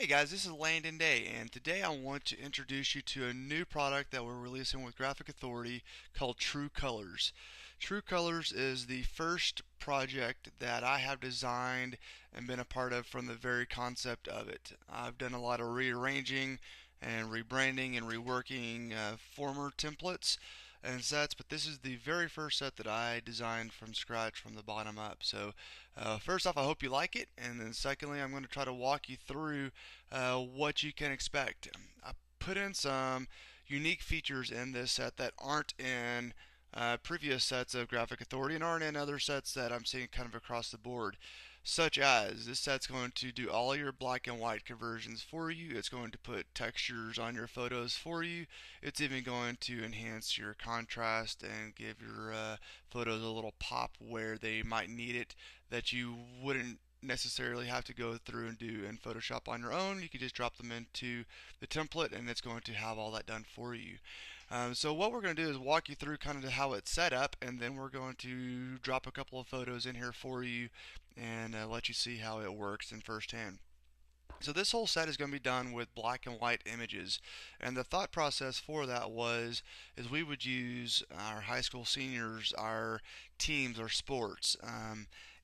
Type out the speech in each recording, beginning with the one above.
Hey guys, this is Landon Day, and today I want to introduce you to a new product that we're releasing with Graphic Authority called True Colors. True Colors is the first project that I have designed and been a part of from the very concept of it. I've done a lot of rearranging and rebranding and reworking former templates and sets, but this is the very first set that I designed from scratch from the bottom up. So first off, I hope you like it, and then secondly, I'm going to try to walk you through what you can expect. I put in some unique features in this set that aren't in previous sets of Graphic Authority and aren't in other sets that I'm seeing kind of across the board. Such as this set's going to do all your black and white conversions for you. It's going to put textures on your photos for you. It's even going to enhance your contrast and give your photos a little pop where they might need it that you wouldn't necessarily have to go through and do in Photoshop on your own. You can just drop them into the template and it's going to have all that done for you. So what we're going to do is walk you through kind of how it's set up, and then we're going to drop a couple of photos in here for you and let you see how it works in firsthand. So this whole set is going to be done with black and white images, and the thought process for that was is we would use our high school seniors, our teams, our sports,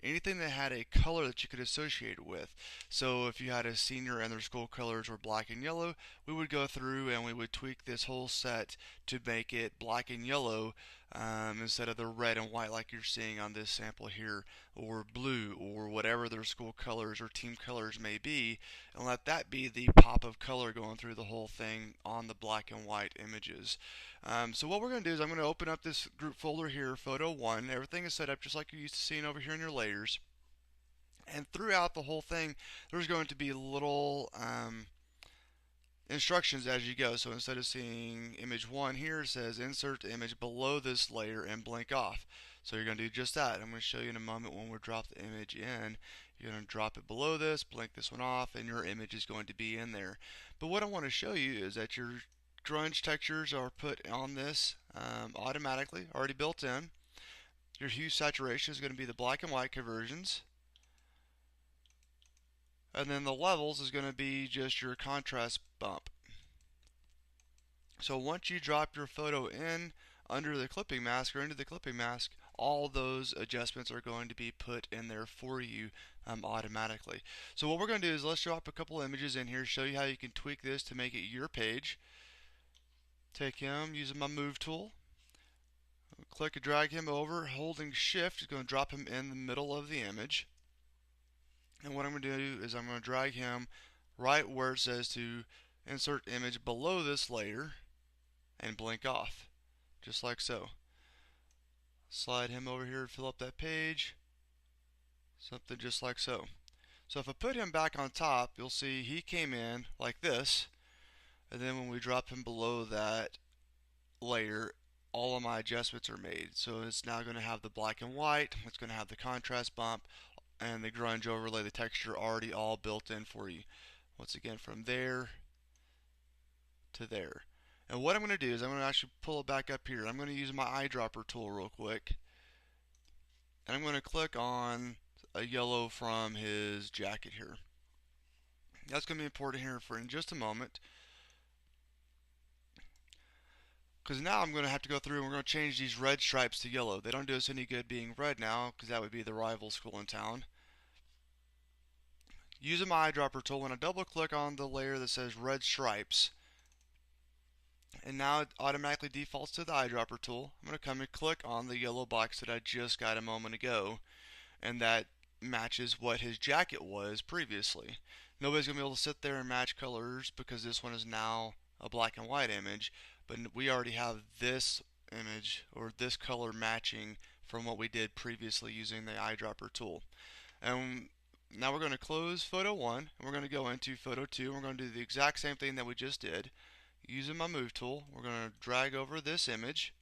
anything that had a color that you could associate it with. So if you had a senior and their school colors were black and yellow, we would go through and we would tweak this whole set to make it black and yellow instead of the red and white like you're seeing on this sample here, or blue, or whatever their school colors or team colors may be, and let that be the pop of color going through the whole thing on the black and white images. So what we're going to do is I'm going to open up this group folder here, photo 1. Everything is set up just like you're used to seeing over here in your layers. And throughout the whole thing, there's going to be little instructions as you go. So instead of seeing image 1 here, it says insert image below this layer and blink off. So you're going to do just that. I'm going to show you in a moment when we drop the image in. You're going to drop it below this, blink this one off, and your image is going to be in there. But what I want to show you is that your grunge textures are put on this automatically, already built in. Your hue saturation is going to be the black and white conversions. And then the levels is going to be just your contrast bump. So once you drop your photo in under the clipping mask or into the clipping mask, all those adjustments are going to be put in there for you automatically. So what we're going to do is let's drop a couple images in here, show you how you can tweak this to make it your page. Take him using my move tool. Click and drag him over. Holding shift is going to drop him in the middle of the image. And what I'm going to do is I'm going to drag him right where it says to insert image below this layer and blink off, just like so. Slide him over here to fill up that page, something just like so. So if I put him back on top, you'll see he came in like this, and then when we drop him below that layer, all of my adjustments are made. So it's now going to have the black and white, it's going to have the contrast bump, and the grunge overlay, the texture already all built in for you. Once again, from there to there. And what I'm going to do is I'm going to actually pull it back up here. I'm going to use my eyedropper tool real quick. And I'm going to click on a yellow from his jacket here. That's going to be important here for in just a moment. Because now I'm going to have to go through and we're going to change these red stripes to yellow. They don't do us any good being red now because that would be the rival school in town. Using my eyedropper tool, when I double click on the layer that says red stripes, and now it automatically defaults to the eyedropper tool, I'm going to come and click on the yellow box that I just got a moment ago, and that matches what his jacket was previously. Nobody's going to be able to sit there and match colors because this one is now a black and white image, but we already have this image or this color matching from what we did previously using the eyedropper tool. And now we're going to close photo 1 and we're going to go into photo 2 and we're going to do the exact same thing that we just did. Using my move tool, we're going to drag over this image.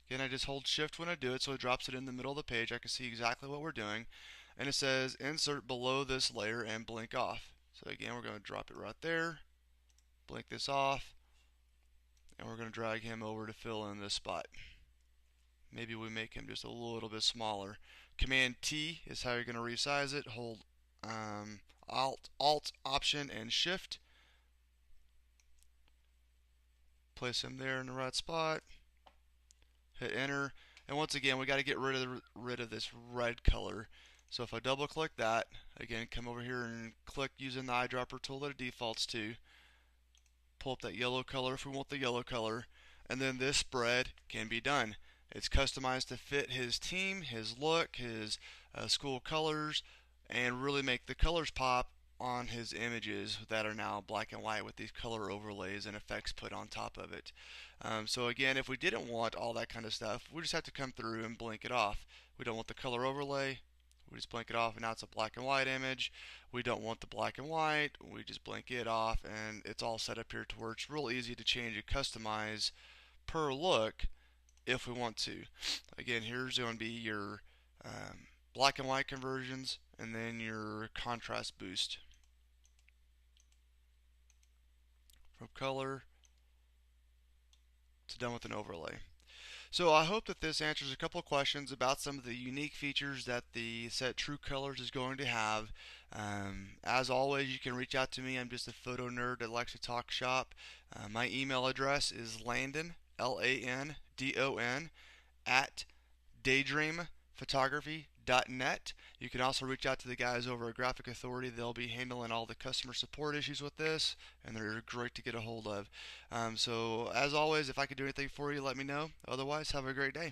Again, I just hold shift when I do it so it drops it in the middle of the page. I can see exactly what we're doing. And it says insert below this layer and blink off. So again, we're going to drop it right there, blink this off, and we're going to drag him over to fill in this spot. Maybe we make him just a little bit smaller. Command T is how you're going to resize it. Hold Alt, Option, and Shift. Place them there in the right spot. Hit Enter. And once again, we got to get rid of this red color. So if I double click that, again, come over here and click using the eyedropper tool that it defaults to. Pull up that yellow color if we want the yellow color. And then this spread can be done. It's customized to fit his team, his look, his school colors, and really make the colors pop on his images that are now black and white with these color overlays and effects put on top of it. So again, if we didn't want all that kind of stuff, we just have to come through and blink it off. We don't want the color overlay, we just blink it off, and now it's a black and white image. We don't want the black and white, we just blink it off, and it's all set up here to where it's real easy to change and customize per look if we want to. Again, here's going to be your black and white conversions, and then your contrast boost. From color to done with an overlay. So I hope that this answers a couple of questions about some of the unique features that the set True Colors is going to have. As always, you can reach out to me. I'm just a photo nerd that likes to talk shop. My email address is Landon, Landon, at daydreamphotography.net. You can also reach out to the guys over at Graphic Authority. They'll be handling all the customer support issues with this, and they're great to get a hold of. So as always, if I could do anything for you, let me know. Otherwise, have a great day.